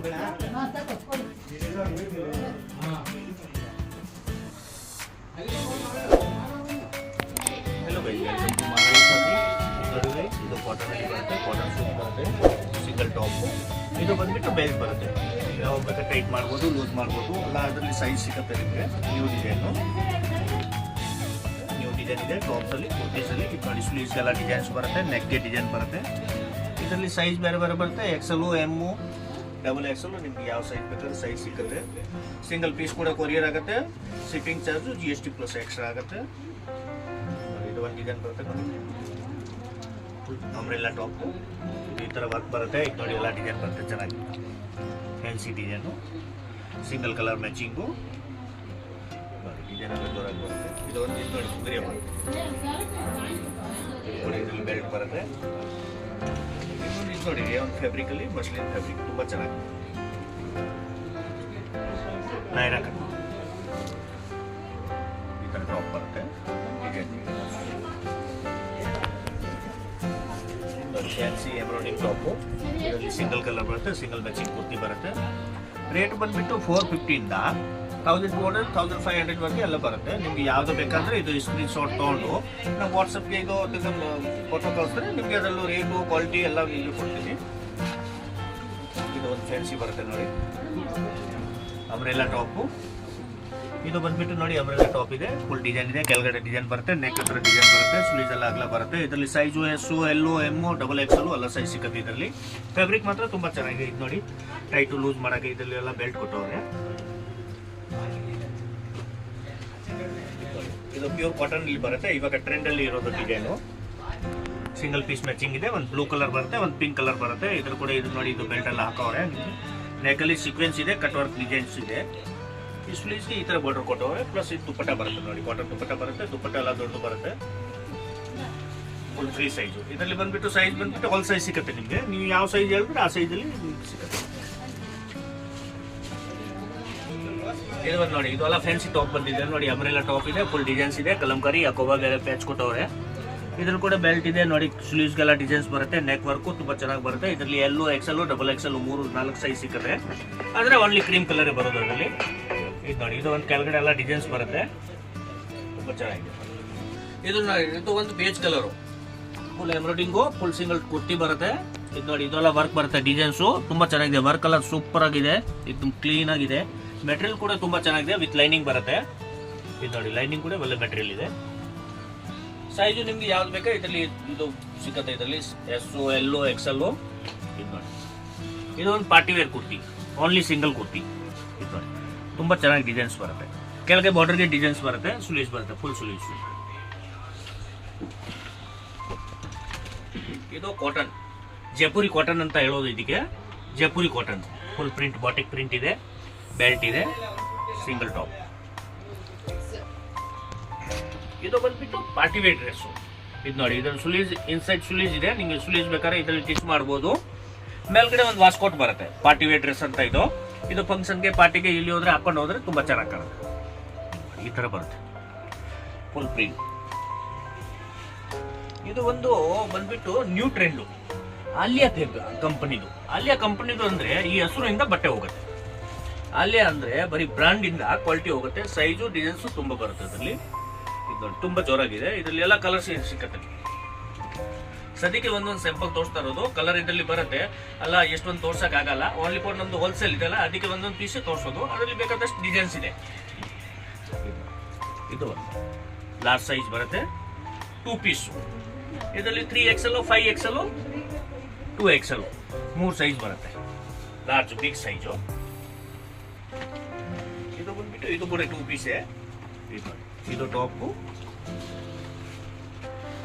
Hello भाई, welcome to Maharashtra. ಇದು cotton ಅಲ್ಲಿ ಬರುತ್ತೆ, ಕಾಟನ್ ಸೂಟ್ ಬರುತ್ತೆ, ಸಿಂಗಲ್ ಟಾಪ್. ಇದು ಬಂದ್ಬಿಟ್ಟು ಬೆಲ್ಟ್ ಬರುತ್ತೆ. ಯಾವ ಬೇಕಾದ್ರೆ ಟೈಟ್ ಮಾಡ್ಬೋದು, ಲೂಸ್ ಮಾಡ್ಬೋದು. ಅಲ್ಲ ಅದರಲ್ಲಿ ಸೈಜ್ ಸಿಗುತ್ತೆ ನಿಮಗೆ. ನ್ಯೂ ಡಿಸೈನ್ ಇದೆ ಟಾಪ್ಸ್ ಅಲ್ಲಿ, ಕುರ್ತೀಸ್ ಅಲ್ಲಿ. ನೋಡಿ ಸ್ಲೀವ್ಸ್ ಎಲ್ಲ ಡಿಸೈನ್ಸ್ ಬರುತ್ತೆ, ನೆಕ್ಗೆ ಡಿಸೈನ್ ಬರುತ್ತೆ. ಇದರಲ್ಲಿ ಸೈಜ್ ಬೇರೆ ಬೇರೆ ಬರುತ್ತೆ. ಎಕ್ಸೆಲ್, ಎಮ್, ಡಬಲ್ ಎಕ್ಸೆಲ್, ನಿಮ್ಗೆ ಯಾವ ಸೈಜ್ ಬೇಕಾದ್ರೆ ಸೈಜ್ ಸಿಗುತ್ತೆ. ಸಿಂಗಲ್ ಪೀಸ್ ಕೂಡ ಕೊರಿಯರ್ ಆಗುತ್ತೆ. Shipping charge GST plus extra ಆಗುತ್ತೆ. ಇದು ಒಂದು ಡಿಸೈನ್ ಬರುತ್ತೆ ನೋಡಿ, ಅಂಬ್ರೆಲ್ಲಾ ಟಾಪು. ಈ ಥರ ವರ್ಕ್ ಬರುತ್ತೆ. ಇದು ನೋಡಿ ಎಲ್ಲ ಡಿಸೈನ್ ಬರುತ್ತೆ ಚೆನ್ನಾಗಿ, fancy design, single colour matching. ನೋಡಿ ಡಿಸೈನ್ ಎಲ್ಲ ಜೋರಾಗಿ ಬರುತ್ತೆ. ಇದು ಒಂದು ಇದು ನೋಡಿ ಕುದುರೆ ಬರುತ್ತೆ ನೋಡಿ, ಇದರಲ್ಲಿ ಬೆಲ್ಟ್ ಬರುತ್ತೆ. ಇನ್ನೊಂದು ಇದು ನೋಡಿ ಒಂದು ಫ್ಯಾಬ್ರಿಕಲ್ಲಿ ಮಸ್ಲಿನ್ ಫ್ಯಾಬ್ರಿಕ್, ತುಂಬ ಚೆನ್ನಾಗಿ ನೈರಾ ಕಟ್. ಈ ಥರ ಟಾಪ್ ಬರುತ್ತೆ. Fancy embroidering top. ಇದರಲ್ಲಿ ಸಿಂಗಲ್ ಕಲರ್ ಬರುತ್ತೆ, ಸಿಂಗಲ್ ಮ್ಯಾಚಿಂಗ್ ಕುರ್ತಿ ಬರುತ್ತೆ. ರೇಟ್ ಬಂದುಬಿಟ್ಟು 450 ಇಂದ 1200 1500 ವರೆಗೆ ಎಲ್ಲ ಬರುತ್ತೆ. ನಿಮ್ಗೆ ಯಾವುದು ಬೇಕಂದ್ರೆ ಇದು ಸ್ಕ್ರೀನ್ ಶಾಟ್ ತೊಗೊಂಡು ನಾವು ವಾಟ್ಸಪ್ಗೆ ಇದು ತಗೊಂಡು ಫೋಟೋ ಕಳಿಸಿದ್ರೆ ನಿಮಗೆ ಅದರಲ್ಲೂ ರೇಟು ಕ್ವಾಲಿಟಿ ಎಲ್ಲ ಇಲ್ಲಿ ಕೊಡ್ತೀನಿ. ಇದು ಒಂದು ಫ್ಯಾನ್ಸಿ ಬರುತ್ತೆ ನೋಡಿ, ಅಂಬ್ರೆಲ್ಲಾ ಟಾಪು. ಇದು ಬಂದ್ಬಿಟ್ಟು ನೋಡಿ ಅಂಬ್ರೆಲ್ಲಾ ಟಾಪ್ ಇದೆ, ಫುಲ್ ಡಿಸೈನ್ ಇದೆ. ಕೆಳಗಡೆ ಡಿಸೈನ್ ಬರುತ್ತೆ, ನೆಕ್ ಹತ್ರ ಡಿಸೈನ್ ಬರುತ್ತೆ, ಸ್ಲೀವ್ಸ್ ಎಲ್ಲ ಅಗಲ ಬರುತ್ತೆ. ಇದರಲ್ಲಿ size S, L, M, double XL ಎಲ್ಲ ಸೈಜ್ ಸಿಗುತ್ತೆ. ಇದರಲ್ಲಿ ಫ್ಯಾಬ್ರಿಕ್ ಮಾತ್ರ ತುಂಬ ಚೆನ್ನಾಗಿದೆ. ಇದು ನೋಡಿ ಟೈಟು ಲೂಸ್ ಮಾಡೋಕ್ಕೆ ಇದರಲ್ಲಿ ಎಲ್ಲ ಬೆಲ್ಟ್ ಕೊಟ್ಟವ್ರೆ. ಇದು ಪ್ಯೂರ್ ಕಾಟನ್ ಇಲ್ಲಿ ಬರುತ್ತೆ. ಇವಾಗ ಟ್ರೆಂಡ್ ಅಲ್ಲಿ ಇರೋದು ಡಿಸೈನು. ಸಿಂಗಲ್ ಪೀಸ್ ಮ್ಯಾಚಿಂಗ್ ಇದೆ. ಒಂದು ಬ್ಲೂ ಕಲರ್ ಬರುತ್ತೆ, ಒಂದು ಪಿಂಕ್ ಕಲರ್ ಬರುತ್ತೆ. ಇದ್ರ ಕೂಡ ಇದು ನೋಡಿ, ಇದು ಬೆಲ್ಟ್ ಎಲ್ಲ ಹಾಕವ್ರೆ. ನೆಕ್ಕಲ್ಲಿ ಸೀಕ್ವೆನ್ಸ್ ಇದೆ, ಕಟ್ ವರ್ಕ್ ಡಿಸೈನ್ಸ್ ಇದೆ. ಈ ಸ್ಲೀವ್ಸ್ಗೆ ಈ ಥರ ಬಾರ್ಡರ್ ಕೊಟ್ಟವ್ರೆ. ಪ್ಲಸ್ ಇದು ದುಪ್ಪಟ್ಟ ಬರುತ್ತೆ ನೋಡಿ, ಕಾಟನ್ ದುಪ್ಪಟ್ಟ ಬರುತ್ತೆ. ದುಪ್ಪಟ್ಟ ಎಲ್ಲ ದೊಡ್ಡದು ಬರುತ್ತೆ, ಫುಲ್ ಫ್ರೀ ಸೈಜು. ಇದರಲ್ಲಿ ಬಂದ್ಬಿಟ್ಟು ಸೈಜ್ ಬಂದ್ಬಿಟ್ಟು ಆಲ್ ಸೈಜ್ ಸಿಗುತ್ತೆ ನಿಮಗೆ. ನೀವು ಯಾವ ಸೈಜ್ ಹೇಳ್ಬಿಟ್ಟು ಆ ಸೈಜಲ್ಲಿ ಸಿಗುತ್ತೆ. ಇದು ಬಂದು ನೋಡಿ, ಇದೆಲ್ಲ ಫ್ಯಾನ್ಸಿ ಟಾಪ್ ಬಂದಿದೆ ನೋಡಿ, ಅಂಬ್ರೆಲ್ಲಾ ಟಾಪ್ ಇದೆ, ಫುಲ್ ಡಿಸೈನ್ಸ್ ಇದೆ. ಕಲಂಕಾರಿ ಅಕೋಬಾಗೆಲ್ಲ ಪ್ಯಾಚ್ ಕೊಟ್ಟವ್ರೆ. ಇದ್ರಲ್ಲಿ ಕೂಡ ಬೆಲ್ಟ್ ಇದೆ ನೋಡಿ, ಸ್ಲೀವ್ಸ್ಗೆಲ್ಲ ಡಿಸೈನ್ಸ್ ಬರುತ್ತೆ. ನೆಕ್ ವರ್ಕು ತುಂಬ ಚೆನ್ನಾಗಿ ಬರುತ್ತೆ. ಇದರಲ್ಲಿ L, XL, double XL 3-4 size ಸಿಗುತ್ತೆ. ಆದರೆ ಓನ್ಲಿ ಕ್ರೀಮ್ ಕಲರೇ ಬರೋದು ಅದರಲ್ಲಿ. ಇದು ನೋಡಿ, ಇದು ಒಂದು ಕೆಳಗಡೆ ಎಲ್ಲ ಡಿಸೈನ್ಸ್ ಬರುತ್ತೆ, ತುಂಬ ಚೆನ್ನಾಗಿದೆ. ಇದು ಒಂದು beige colour, full embroidering, full single kurti ಬರುತ್ತೆ. ಇದು ನೋಡಿ, ಇದೆಲ್ಲ ವರ್ಕ್ ಬರುತ್ತೆ, ಡಿಸೈನ್ಸು ತುಂಬ ಚೆನ್ನಾಗಿದೆ. ವರ್ಕ್ ಕಲರ್ ಸೂಪರ್ ಆಗಿದೆ, ಇದು ಕ್ಲೀನ್ ಆಗಿದೆ. ಮೆಟೀರಿಯಲ್ ಕೂಡ ತುಂಬ ಚೆನ್ನಾಗಿದೆ, ವಿತ್ ಲೈನಿಂಗ್ ಬರುತ್ತೆ. ಇದು ನೋಡಿ, ಲೈನಿಂಗ್ ಕೂಡ ಒಳ್ಳೆ ಮೆಟೀರಿಯಲ್ ಇದೆ. ಸೈಜು ನಿಮ್ಗೆ ಯಾವ್ದು ಬೇಕಾ ಇದರಲ್ಲಿ ಇದು ಸಿಗುತ್ತೆ. ಇದರಲ್ಲಿ S, L, XL. ಇದು ನೋಡಿ, ಇದು ಒಂದು party wear kurti, only single kurti. ಇದು ನೋಡಿ, ತುಂಬ ಚೆನ್ನಾಗಿ ಡಿಸೈನ್ಸ್ ಬರುತ್ತೆ. ಕೆಳಗೆ ಬಾರ್ಡರ್ಗೆ ಡಿಸೈನ್ಸ್ ಬರುತ್ತೆ, ಸ್ಲೀವ್ಸ್ ಬರುತ್ತೆ, ಫುಲ್ ಸ್ಲೀವ್ಸ್. ಇದು ಕಾಟನ್, ಜೈಪುರಿ ಕಾಟನ್ ಅಂತ ಹೇಳೋದು ಇದಕ್ಕೆ. Jaipuri cotton, full print, batik print ಇದೆ, ಬೆಲ್ಟ್ ಇದೆ, ಸಿಂಗಲ್ ಟಾಪ್. ಇದು ಬಂದ್ಬಿಟ್ಟು ಪಾರ್ಟಿ ವೇರ್ ಡ್ರೆಸ್ಸು. ಇದು ನೋಡಿ, ಇದರಲ್ಲಿ ಸ್ಲೀವ್ಸ್, ಇನ್ಸೈಡ್ ಸ್ಲೀವ್ಸ್ ಇದೆ. ನಿಮಗೆ ಸ್ಲೀವ್ಸ್ ಬೇಕಾದ್ರೆ ಇದರಲ್ಲಿ ಸ್ಟಿಚ್ ಮಾಡ್ಬೋದು. ಮೇಲ್ಗಡೆ ಒಂದು ವಾಸ್ಕೋಟ್ ಬರುತ್ತೆ, ಪಾರ್ಟಿ ವೇರ್ ಡ್ರೆಸ್ ಅಂತ. ಇದು ಫಂಕ್ಷನ್ಗೆ, ಪಾರ್ಟಿಗೆ ಇಲ್ಲಿ ಹೋದ್ರೆ ಹಾಕೊಂಡು ಹೋದ್ರೆ ತುಂಬ ಚೆನ್ನಾಗಿ ಕಾಣುತ್ತೆ. ಈ ಥರ ಬರುತ್ತೆ, ಫುಲ್ ಪ್ರಿಂಟ್. ಇದು ಒಂದು ಬಂದ್ಬಿಟ್ಟು ನ್ಯೂ ಟ್ರೆಂಡು, ಆಲಿಯಾ ಕಂಪನಿದು. ಆಲಿಯಾ ಕಂಪನಿದು ಅಂದರೆ ಈ ಹೆಸರಿಂದ ಬಟ್ಟೆ ಹೋಗುತ್ತೆ. ಆಲಿಯಾ ಅಂದರೆ ಬರೀ ಬ್ರ್ಯಾಂಡಿಂದ ಕ್ವಾಲಿಟಿ ಹೋಗುತ್ತೆ. ಸೈಜು ಡಿಸೈನ್ಸು ತುಂಬ ಬರುತ್ತೆ ಅದರಲ್ಲಿ. ಇದು ನೋಡಿ, ತುಂಬ ಜೋರಾಗಿದೆ. ಇದರಲ್ಲಿ ಎಲ್ಲ ಕಲರ್ಸ್ ಸಿಕ್ಕತ್ತೆ. ಸದ್ಯಕ್ಕೆ ಒಂದೊಂದು ಸ್ಯಾಂಪಲ್ ತೋರಿಸ್ತಾ ಇರೋದು. ಕಲರ್ ಇದರಲ್ಲಿ ಬರುತ್ತೆ ಅಲ್ಲ, ಎಷ್ಟೊಂದು ತೋರ್ಸಕ್ ಆಗಲ್ಲ. ಓನ್ಲಿ ಫಾರ್ ನಮ್ದು ಹೋಲ್ಸೇಲ್ ಇದೆಲ್ಲ, ಅದಕ್ಕೆ ಒಂದೊಂದು ಪೀಸೇ ತೋರಿಸೋದು. ಅದರಲ್ಲಿ ಬೇಕಾದಷ್ಟು ಡಿಸೈನ್ಸ್ ಇದೆ. ಇದು ಲಾರ್ಜ್ ಸೈಜ್ ಬರುತ್ತೆ, 2 ಪೀಸು. ಇದರಲ್ಲಿ 3XL, 5XL, 2XL 3 ಸೈಜ್ ಬರುತ್ತೆ. Large big size. ಇದು ಬಂದ್ಬಿಟ್ಟು ಇದು ಕೂಡ 2 ಪೀಸೇ. ಇದು ಟಾಪು,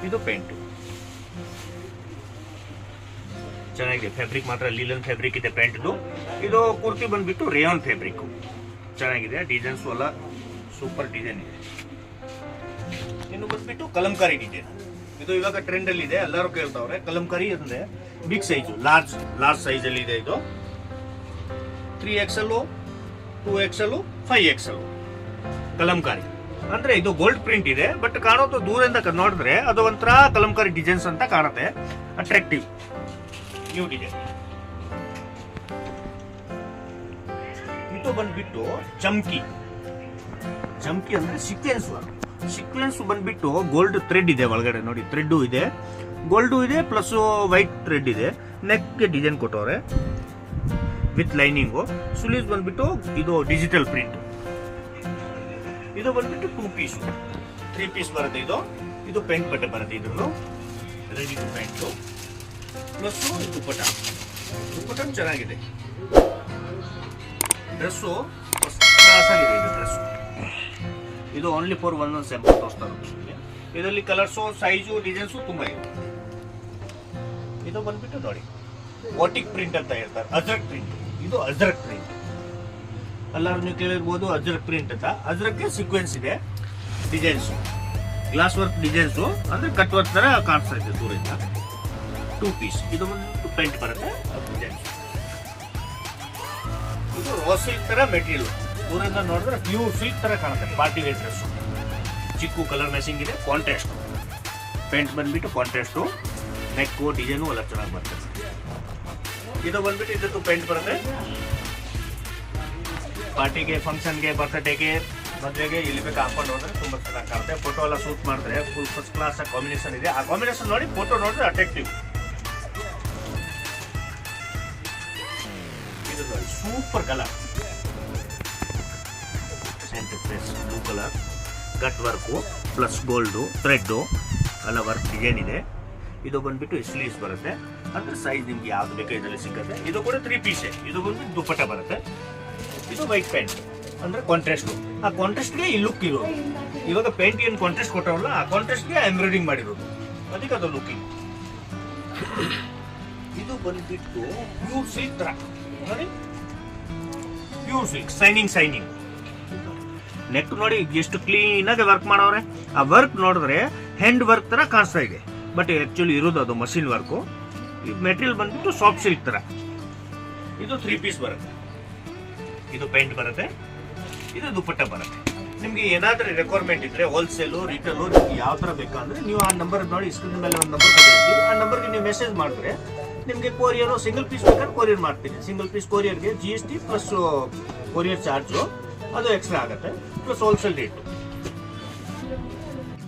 ಇದು ಪ್ಯಾಂಟು. ಚೆನ್ನಾಗಿದೆ. ಫ್ಯಾಬ್ರಿಕ್ ಮಾತ್ರ ಲೀಲನ್ ಫ್ಯಾಬ್ರಿಕ್ ಇದೆ ಪ್ಯಾಂಟ್ದು. ಇದು ಕುರ್ತಿ ಬಂದ್ಬಿಟ್ಟು ರೇಯಾನ್ ಫ್ಯಾಬ್ರಿಕ್, ಚೆನ್ನಾಗಿದೆ. ಡಿಸೈನ್ಸ್ ಎಲ್ಲ ಸೂಪರ್ ಡಿಸೈನ್ ಇದೆ. ಇನ್ನು ಬಂದ್ಬಿಟ್ಟು ಕಲಂಕಾರಿ ಡಿಸೈನ್. ಇದು ಇವಾಗ ಟ್ರೆಂಡ್ ಅಲ್ಲಿ ಇದೆ, ಎಲ್ಲರೂ ಕೇಳ್ತಾವ್ರೆ. ಕಲಂಕಾರಿ ಅಂದ್ರೆ ಬಿಗ್ ಸೈಜು, ಲಾರ್ಜ್ ಸೈಜ್ ಅಲ್ಲಿ ಇದೆ. ಇದು 3XL, 2XL, 5XL ಕಲಂಕಾರಿ. ಅಂದ್ರೆ ಇದು ಗೋಲ್ಡ್ ಪ್ರಿಂಟ್ ಇದೆ, ಬಟ್ ಕಾಣೋದು ದೂರದಿಂದ ನೋಡಿದ್ರೆ ಅದು ಒಂಥರ ಕಲಂಕಾರಿ ಡಿಸೈನ್ಸ್ ಅಂತ ಕಾಣುತ್ತೆ, ಅಟ್ರಾಕ್ಟಿವ್ ನ್ಯೂ ಡಿಸೈನ್. ಇದು ಬಂದ್ಬಿಟ್ಟು ಚಮ್ಕಿ ಅಂದ್ರೆ ಸೀಕ್ವೆನ್ಸ್ ಬಂದ್ಬಿಟ್ಟು ಗೋಲ್ಡ್ ಥ್ರೆಡ್ ಇದೆ ಒಳಗಡೆ ನೋಡಿ, ಥ್ರೆಡ್ ಇದೆ, ಗೋಲ್ಡ್ ಇದೆ, ಪ್ಲಸ್ ವೈಟ್ ಥ್ರೆಡ್ ಇದೆ. ನೆಕ್ ಡಿಸೈನ್ ಕೊಟ್ಟವ್ರೆ ವಿತ್ ಲೈನಿಂಗು. ಸ್ಲೀವ್ಸ್ ಬಂದ್ಬಿಟ್ಟು ಇದು ಡಿಜಿಟಲ್ ಪ್ರಿಂಟ್. ಇದು ಬಂದ್ಬಿಟ್ಟು 3 ಪೀಸ್ ಬರುತ್ತೆ. ಇದು ಪೆಂಟ್ ಬಟ್ಟೆ ಬರುತ್ತೆ, ಇದ್ರದ್ದು ರೆಡಿ ಟು ಪೆಂಟು. ಪ್ಲಸ್ ದುಪ್ಪಟ ಚೆನ್ನಾಗಿದೆ. ಡ್ರೆಸ್ಸು ಫಸ್ಟ್ ಕ್ಲಾಸ್ ಆಗಿದೆ. ಇದು ಡ್ರೆಸ್ಸು ಇದು ಓನ್ಲಿ ಫಾರ್ ಒಂದೊಂದು ಸ್ಯಾಂಪಲ್ ತೋರಿಸ್ತಾರೆ. ಇದರಲ್ಲಿ ಕಲರ್ಸು, ಸೈಜು, ಡಿಸೈನ್ಸು ತುಂಬ ಇದೆ. ಇದು ಬಂದ್ಬಿಟ್ಟು ನೋಡಿ ವಾಟಿಕ್ ಪ್ರಿಂಟ್ ಅಂತ ಹೇಳ್ತಾರೆ, ಅಜ್ರಕ್ ಪ್ರಿಂಟ್. ಇದು ಅಜ್ರಕ್ ಪ್ರಿಂಟ್. ಎಲ್ಲರೂ ನೀವು ಕೇಳಿರ್ಬೋದು ಅಜ್ರಕ್ ಪ್ರಿಂಟ್ ಅಂತ. ಅಜ್ರಕ್ಕೆ ಸೀಕ್ವೆನ್ಸ್ ಇದೆ, ಡಿಸೈನ್ಸು, ಗ್ಲಾಸ್ ವರ್ಕ್ ಡಿಸೈನ್ಸು, ಅಂದ್ರೆ ಕಟ್ ವರ್ಕ್ ತರ ಕಾಣಿಸ್ತಾ ಇದೆ ದೂರಿಂದ. 2 ಪೀಸ್. ಇದು ಬಂದ್ಬಿಟ್ಟು ಪೆಂಟ್ ಬರುತ್ತೆ, ಡಿಸೈನ್ಸ್. ಇದು ರಾ ಸಿಲ್ಕ್ ತರ ಮೆಟೀರಿಯಲ್, ದೂರದಿಂದ ನೋಡಿದ್ರೆ ಪ್ಯೂರ್ ಸಿಲ್ಕ್ ತರ ಕಾಣುತ್ತೆ. ಪಾರ್ಟಿ ವೇರ್ ಡ್ರೆಸ್, ಚಿಕ್ಕು ಕಲರ್ ಮ್ಯಾಚಿಂಗ್ ಇದೆ. ಕಾಂಟ್ರಾಸ್ಟ್ ಪೆಂಟ್ ಬಂದ್ಬಿಟ್ಟು ಕಾಂಟ್ರಾಸ್ಟು, ನೆಕ್ಕು ಡಿಸೈನು ಎಲ್ಲ ಚೆನ್ನಾಗಿ ಬರ್ತದೆ. ಇದು ಬಂದ್ಬಿಟ್ಟು ಇದಕ್ಕೆ ಪೆಂಟ್ ಬರುತ್ತೆ. ಪಾರ್ಟಿಗೆ, ಫಂಕ್ಷನ್ಗೆ, ಬರ್ತ್ಡೇಗೆ, ಮದುವೆಗೆ ಇಲ್ಲಿ ಬೇಕು ಹಾಕೊಂಡು ಹೋದ್ರೆ ತುಂಬಾ ಚೆನ್ನಾಗಿ ಕಾಣುತ್ತೆ. ಫೋಟೋ ಎಲ್ಲ ಶೂಟ್ ಮಾಡಿದ್ರೆ ಫುಲ್ ಫಸ್ಟ್ ಕ್ಲಾಸ್ ಕಾಂಬಿನೇಷನ್ ಇದೆ. ಆ ಕಾಂಬಿನೇಷನ್ ನೋಡಿ ಫೋಟೋ ನೋಡಿದ್ರೆ ಅಟ್ರಾಕ್ಟಿವ್. ಇದು ನೋಡಿ super colour, blue colour, cut work plus gold thread ಎಲ್ಲ ವರ್ಕ್ ಡಿಸೈನ್ ಇದೆ. ಇದು ಬಂದ್ಬಿಟ್ಟು ಸ್ಲೀವ್ಸ್ ಬರುತ್ತೆ, ಅಂದ್ರೆ ಸೈಜ್ ನಿಮ್ಗೆ ಯಾವ್ದು ಬೇಕೋ ಇದರಲ್ಲಿ ಸಿಗುತ್ತೆ. ಇದು ಕೂಡ 3 ಪೀಸೆ. ಇದು ಬಂದ್ಬಿಟ್ಟು ದುಪ್ಪಟ್ಟ ಬರುತ್ತೆ. ಇದು ವೈಟ್ ಪ್ಯಾಂಟ್ ಅಂದ್ರೆ ಕಾಂಟ್ರಾಸ್ಟ್. ಆ ಕಾಂಟ್ರಾಸ್ಟ್ಗೆ ಈ ಲುಕ್ ಇರೋದು. ಇವಾಗ ಪೇಂಟ್ ಏನು ಕಾಂಟ್ರಾಸ್ಟ್ ಕೊಟ್ಟವಲ್ಲ, ಆ ಕಾಂಟ್ರಾಸ್ಟ್ಗೆ ಎಂಬ್ರಾಯ್ಡಿಂಗ್ ಮಾಡಿರೋದು, ಅದಕ್ಕೆ ಅದು ಲುಕಿಂಗ್. ಇದು ಬಂದ್ಬಿಟ್ಟು ಪ್ಯೂರ್ ಸಿಲ್ಕ್ ತರ ನೋಡಿ, ಪ್ಯೂರ್ ಸಿಲ್ಕ್ ಸೈನಿಂಗ್. ನೆಕ್ ನೋಡಿ ಎಷ್ಟು ಕ್ಲೀನ್ ಆಗಿ ವರ್ಕ್ ಮಾಡವ್ರೆ. ಆ ವರ್ಕ್ ನೋಡಿದ್ರೆ ಹ್ಯಾಂಡ್ ವರ್ಕ್ ತರ ಕಾಣಿಸ್ತಾ ಇದೆ, ಬಟ್ ಆಕ್ಚುಲಿ ಇರೋದು ಅದು ಮಷಿನ್ ವರ್ಕು. ಈ ಮೆಟೀರಿಯಲ್ ಬಂದ್ಬಿಟ್ಟು ಸಾಫ್ಟ್ ಸಿಲ್ಕ್ ತರ. ಇದು 3 ಪೀಸ್ ಬರುತ್ತೆ. ಇದು ಪೇಂಟ್ ಬರುತ್ತೆ, ಇದು ದುಪ್ಪಟ್ಟ ಬರುತ್ತೆ. ನಿಮ್ಗೆ ಏನಾದ್ರೂ ರಿಕ್ವೈರ್ಮೆಂಟ್ ಇದ್ರೆ ಹೋಲ್ಸೇಲು, ರಿಟೇಲು, ನಿಮ್ಗೆ ಯಾವ ತರ ಬೇಕಂದ್ರೆ ನೀವು ಆ ನಂಬರ್ ನೋಡಿ, ಸ್ಕ್ರೀನ್ ಮೇಲೆ ಒಂದು ನಂಬರ್ ಕೊಟ್ಟಿರ್ತೀವಿ. ಆ ನಂಬರ್ಗೆ ನೀವು ಮೆಸೇಜ್ ಮಾಡಿದ್ರೆ ನಿಮಗೆ ಕೊರಿಯರು ಸಿಂಗಲ್ ಪೀಸ್ ಬೇಕಾದ್ರೆ ಕೊರಿಯರ್ ಮಾಡ್ತೀನಿ. ಸಿಂಗಲ್ ಪೀಸ್ ಕೊರಿಯರ್ಗೆ GST ಪ್ಲಸ್ ಕೊರಿಯರ್ ಚಾರ್ಜು ಅದು ಎಕ್ಸ್ಟ್ರಾ ಆಗುತ್ತೆ, ಪ್ಲಸ್ ಹೋಲ್ಸೇಲ್ ರೇಟು.